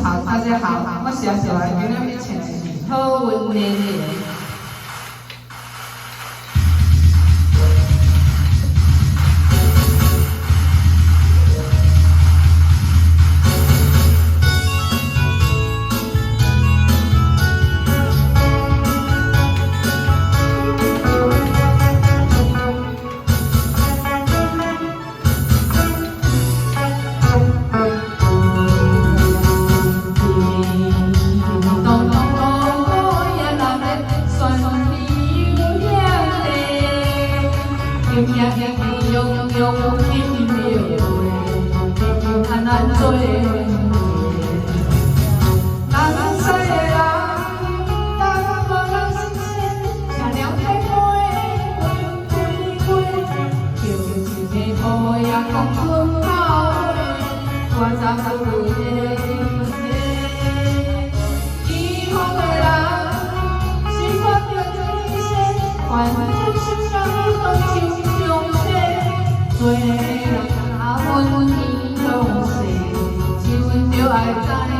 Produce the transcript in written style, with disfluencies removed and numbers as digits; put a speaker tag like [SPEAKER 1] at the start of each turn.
[SPEAKER 1] 好，大家好，我是阿小孩，今日要唱的是《好运连连》。tiếng yêu tim yêu anh rồi đang say lắm đang mơ đang xinh xinh nhà đéo thấy môi quên chiều chiều về thôi không thương nhau qua ra vui đi không về là chỉ có điều gì sẽ hoàn thành sự sống không chịu最让他温柔些，只问就爱在。